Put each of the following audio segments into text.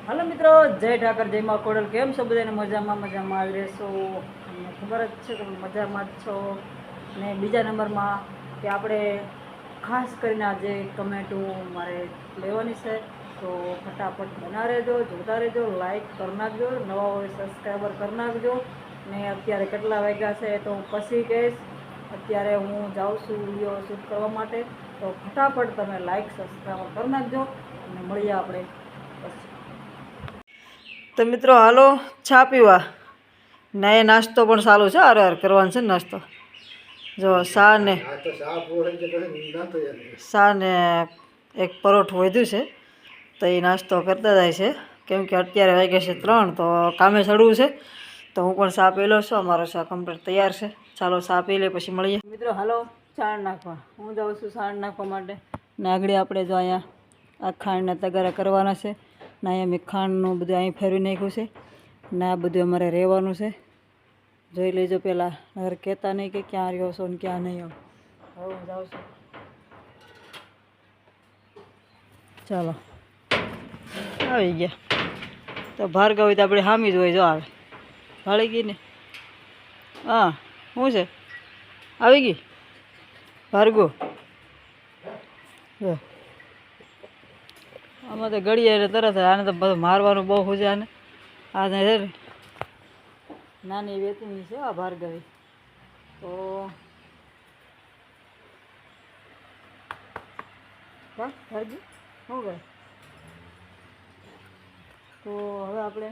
Hello मित्रों, जय ठाकर जय माँ कोडल। केम छो बधाने? मजामां આવી રહેશો। તમને ખબર જ છે કે મજામાં જ છો ને। બીજા નંબરમાં કે આપણે ખાસ કરીને આજે કમેન્ટો મારે લેવાની છે, તો ફટાફટ બના રહેજો, જોતા રહેજો, લાઈક કરી નાખજો, નવા હોય સબસ્ક્રાઈબર કરી નાખજો ને। અત્યારે કેટલા વાગ્યા છે તો હું પછી કહીશ। અત્યારે હું જાઉં છું વિડીયો શૂટ કરવા માટે, તો ફટાફટ તમે લાઈક સબસ્ક્રાઈબર કરી નાખજો અને મળીએ આપણે પછી। તો મિત્રો હાલો ચા પીવા ને એ નાસ્તો પણ ચાલુ છે, હાર કરવાનો છે નાસ્તો। જો શા ને એક પરોઠું વધ્યું છે, તો એ નાસ્તો કરતા જાય છે, કેમ કે અત્યારે વાગ્યા છે 3, તો કામે ચડવું છે। તો હું પણ ચા પી લઉં છું, અમારો ચા કમ્પ્લીટ તૈયાર છે। ચાલો ચા પી લે પછી મળીએ। મિત્રો હાલો છાણ નાખવા, હું જાઉં છું છાણ નાખવા માટે ને। આગળ આપણે જો અહીંયા આ ખાંડના તગારા કરવાના છે ને, અહીંયા મેં ખાંડનું બધું અહીં ફેરવી નાખ્યું છે ને આ બધું અમારે રહેવાનું છે। જોઈ લેજો પહેલાં, અગર કહેતા નહીં કે ક્યાં રહ્યો છો ને ક્યાં નહીં આવો। હવે હું જાઉં છું, ચાલો આવી ગયા। તો ભાર્ગવી તો આપણે હામી જ હોય, જો આવે ભાળી ગઈ ને। હા શું છે, આવી ગઈ ભાર્ગવ। જો આમાં તો ગળીએ એટલે તરત આને તો બધું મારવાનું બહુ છે આને। આને છે ને નાની વેતની છે આ ભાર્ગવી, તો ભાર્ગવી શું કરે? તો હવે આપણે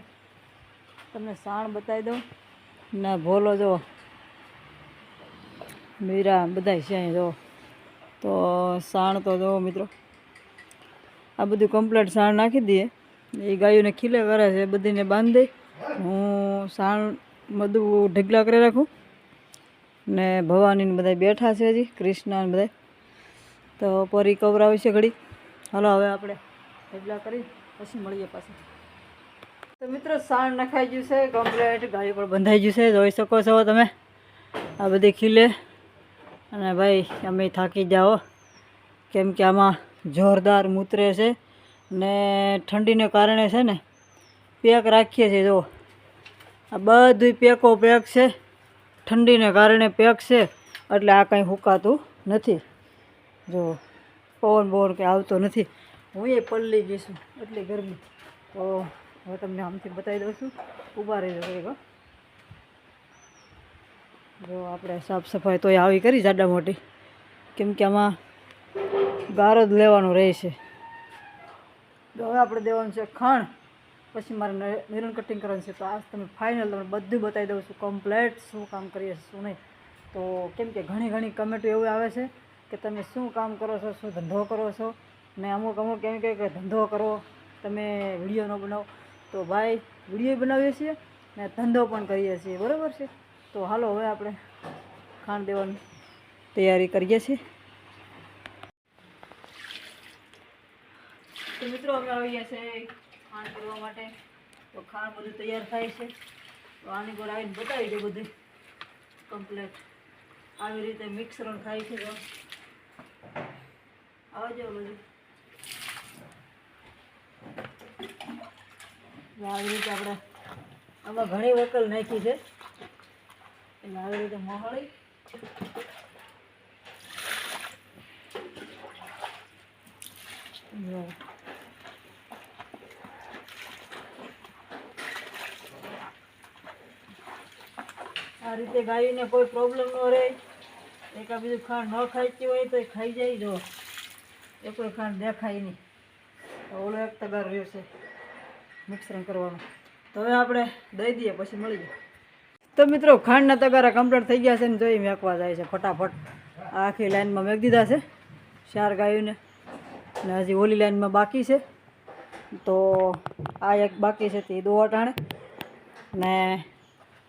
તમને સાણ બતાવી દઉં ને। ભોલો જો મીરા બધા છે અહીં જો। તો સાણ તો જો મિત્રો આ બધું કમ્પ્લીટ સાણ નાખી દઈએ, એ ગાયોને ખીલે કરે છે, બધીને બાંધી હું સાણ બધું ઢગલા કરી રાખું ને। ભવાનીને બધા બેઠા છે, હજી કૃષ્ણ બધા, તો પરી કવરાવી છે ઘડી। હાલો હવે આપણે ઢગલા કરી પછી મળીએ પાછા। તો મિત્રો સાણ નખાઈ ગયું છે કમ્પ્લીટ, ગાડી પણ બંધાઈ ગયું છે, જોઈ શકો છો તમે આ બધી ખીલે। અને ભાઈ અમે થાકી જાઓ, કેમ કે આમાં જોરદાર મૂતરે છે ને ઠંડીને કારણે છે ને પેક રાખીએ છીએ। જો આ બધું પેકો પેક છે, ઠંડીને કારણે પેક છે, એટલે આ કંઈ સુકાતું નથી। જો પવન બવન કંઈ આવતો નથી, હું એ પલળી ગઈ છું એટલી ગરમી। તો હવે તમને આમથી બતાવી દઉં છું, ઊભા રહી જશે। જો આપણે સાફ સફાઈ તોય આવી કરી જાડા મોટી, કેમ કે આમાં ગારો જ લેવાનું રહે છે। તો હવે આપણે દેવાનું છે ખાણ, પછી મારે નિરણ કટિંગ કરવાનું છે। તો આજ તમે ફાઇનલ તમને બધું બતાવી દઉં છું કમ્પ્લેટ શું કામ કરીએ શું નહીં। તો કેમ કે ઘણી કમેન્ટો એવું આવે છે કે તમે શું કામ કરો છો, શું ધંધો કરો છો ને અમુક એમ કહે કે ધંધો કરો તમે વિડીયો ન બનાવો। તો ભાઈ વિડીયો બનાવીએ છીએ ને ધંધો પણ કરીએ છીએ, બરાબર છે। તો હાલો હવે આપણે ખાંડ દેવાની તૈયારી કરીએ છીએ। તો મિત્રો અમે આવી ગયા છે ખાંડ કરવા માટે। તો ખાંડ બધું તૈયાર થાય છે, તો આની પર આવીને બતાવી દો બધું કમ્પ્લેટ આવી રીતે મિક્સરણ થાય છે। તો આવજો બધું આવી રીતે આપણે આમાં ઘણી વકલ નાખી છે, એટલે આવી રીતે મોહળી આ રીતે ગાયોને કોઈ પ્રોબ્લેમ ન રહે, એકા બીજું ખાંડ ન ખાઈતી હોય તો એ ખાઈ જાય। જો એ કોઈ ખાંડ દેખાય નહીં, ઓલો એક તગાર રહ્યો છે મિક્સરણ કરવાનું। તો હવે આપણે દઈ દઈએ પછી મળીએ। તો મિત્રો ખાંડના તગારા કમ્પ્લીટ થઈ ગયા છે ને, જોઈ મેકવા જાય છે ફટાફટ। આખી લાઈનમાં મેક દીધા છે 4 ગાયોને, ને હજી ઓલી લાઈનમાં બાકી છે। તો આ એક બાકી છે તે દો અટાણે ને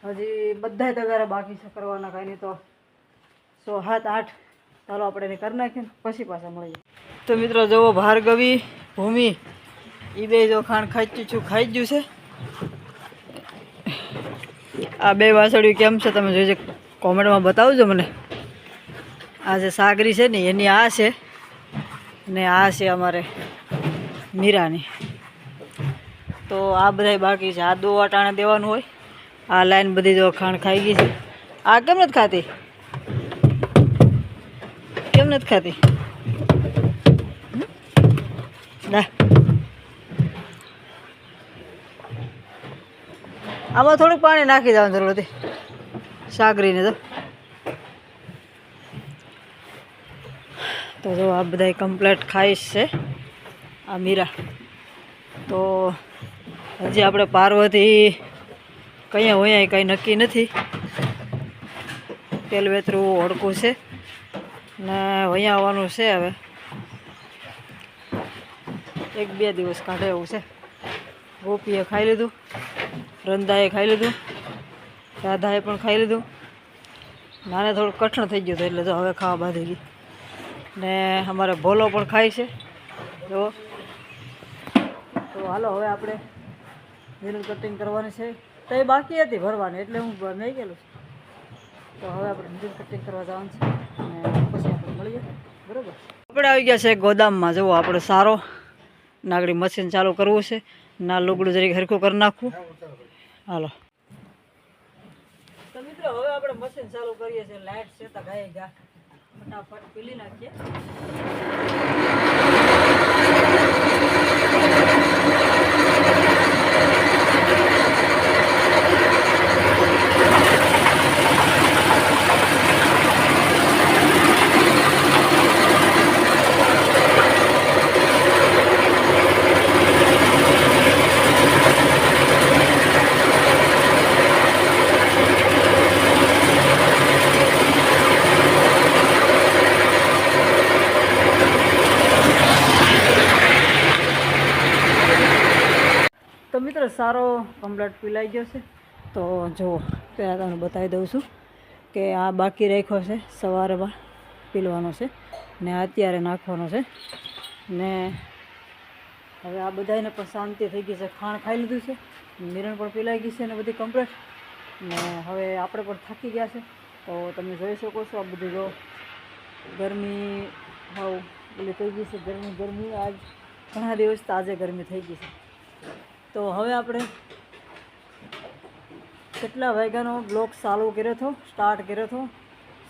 હજી બધા તગારા બાકી છે કરવાના, કાંઈ નહીં તો 6, 7, 8 ચાલો આપણે એને કરી નાખીએ પછી પાછા મળીએ। તો મિત્રો જુઓ ભાર્ગવી ભૂમિ એ બે જો ખાંડ ખાઈ ગયું છે। આ બે વાસળીઓ કેમ છે તમે જોઈજો, કોમેન્ટમાં બતાવજો મને। આ જે સાગરી છે ને એની આ છે ને આ છે અમારે મીરાની। તો આ બધાય બાકી છે. આ દોવા ટાણે દેવાનું હોય. આ લાઈન બધી જો ખાંડ ખાઈ ગઈ છે. આ કેમ નથી ખાતી? કેમ નથી ખાતી? ના આમાં થોડુંક પાણી નાખી દેવાનું જરૂર હતી સાગરીને. તો જો આ બધા કમ્પ્લેટ ખાઈશ છે. આ મીરા તો હજી આપણે પાર્વતી કંઈ હોય કંઈ નક્કી નથી. તેલ વેતરું ઓળખું છે ને અહીંયા આવવાનું છે. હવે 1-2 દિવસ કાઢે એવું છે. ગોપીએ ખાઈ લીધું, રંધાએ ખાઈ લીધું, રાધાએ પણ ખાઈ લીધું. નાને થોડું કઠણ થઈ ગયું હતું એટલે તો હવે ખાવા બાંધી ગઈ. ને અમારે ભોલો પણ ખાય છે જો. તો હાલો હવે આપણે નેલ કટિંગ કરવાની છે. તો એ બાકી હતી ભરવાની એટલે હું નહીં ગયેલું. તો હવે આપણે નેલ કટિંગ કરવા જવાનું છે અને પછી આપણે મળીએ. બરાબર, આપણે આવી ગયા છે ગોદામમાં. જુઓ આપણે સારો નાગડી મશીન ચાલુ કરવું છે. ના લુગડું જરીક હરખું કરી નાખવું. હાલો તો મિત્રો હવે આપણે મશીન ચાલુ કરીએ છીએ. લાઇટ છે તો ગાય ગા ફટાફટ પીલી નાખીએ. તો મિત્રો સારો કમ્પ્લેટ પીલાઈ ગયો છે. તો જુઓ પહેલાં તમને બતાવી દઉં છું કે આ બાકી રાખ્યો છે. સવારમાં પીલવાનો છે ને અત્યારે નાખવાનો છે. ને હવે આ બધાને પણ શાંતિ થઈ ગઈ છે. ખાણ ખાઈ લીધું છે, મિરણ પણ પીલાઈ ગઈ છે ને બધી કમ્પ્લેટ. ને હવે આપણે પણ થાકી ગયા છે. તો તમે જોઈ શકો છો આ બધું જો ગરમી હાવ એટલે થઈ ગઈ છે. ગરમી આજ ઘણા દિવસ આજે ગરમી થઈ ગઈ છે. તો હવે આપણે કેટલા વાગ્યાનો બ્લોગ ચાલુ કર્યો હતો, સ્ટાર્ટ કર્યો હતો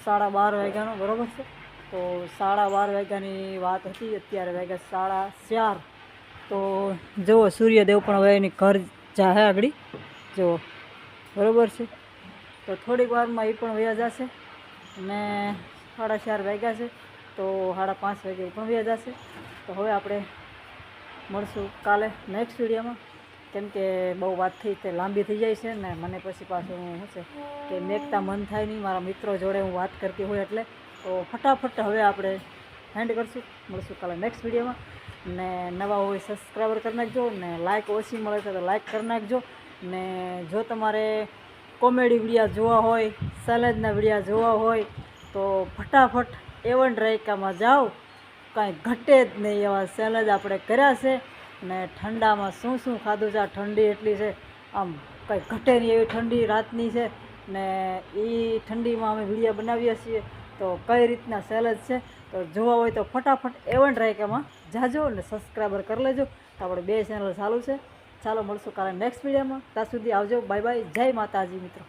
12:30 વાગ્યાનો, બરાબર છે. તો 12:30 વાગ્યાની વાત હતી. અત્યારે વાગ્યા 4:30. તો જુઓ સૂર્યદેવ પણ હવે એની ઘર જાહે આગળ જુઓ, બરાબર છે. તો થોડીક વારમાં એ પણ વયા જશે અને 4:30 વાગ્યા છે. તો 5:30 વાગે એ પણ વયા જશે. તો હવે આપણે મળશું કાલે નેક્સ્ટ વિડીયોમાં. કેમ કે બહુ વાત થઈ તે લાંબી થઈ જાય છે ને મને પછી પાછું શું છે કે મેકતા મન થાય નહીં. મારા મિત્રો જોડે હું વાત કરતી હોય એટલે. તો ફટાફટ હવે આપણે હેન્ડ કરશું. મળશું કાલે નેક્સ્ટ વિડીયોમાં. ને નવા હોય સબસ્ક્રાઈબર કરી નાખજો. ને લાઇક ઓછી મળે છે તો લાઇક કરી નાખજો. ને જો તમારે કોમેડી વિડીયો જોવા હોય, સેલેજના વિડીયો જોવા હોય તો ફટાફટ A1 રાયકામાં જાઓ. કાંઈ ઘટે જ નહીં એવા સેલેજ આપણે કર્યા છે. ને ઠંડામાં શું ખાધું છે. આ ઠંડી એટલી છે આમ કંઈ ઘટે નહીં એવી ઠંડી રાતની છે. ને એ ઠંડીમાં અમે વિડીયો બનાવીએ છીએ. તો કઈ રીતના સેલેજ છે તો જોવા હોય તો ફટાફટ A1 રાયકામાં જાજો અને સબસ્ક્રાઈબર કરી લેજો. તો આપણે 2 ચેનલ ચાલુ છે. ચાલો મળશું કાલે નેક્સ્ટ વિડીયોમાં. ત્યાં સુધી આવજો. Bye bye. જય માતાજી મિત્રો.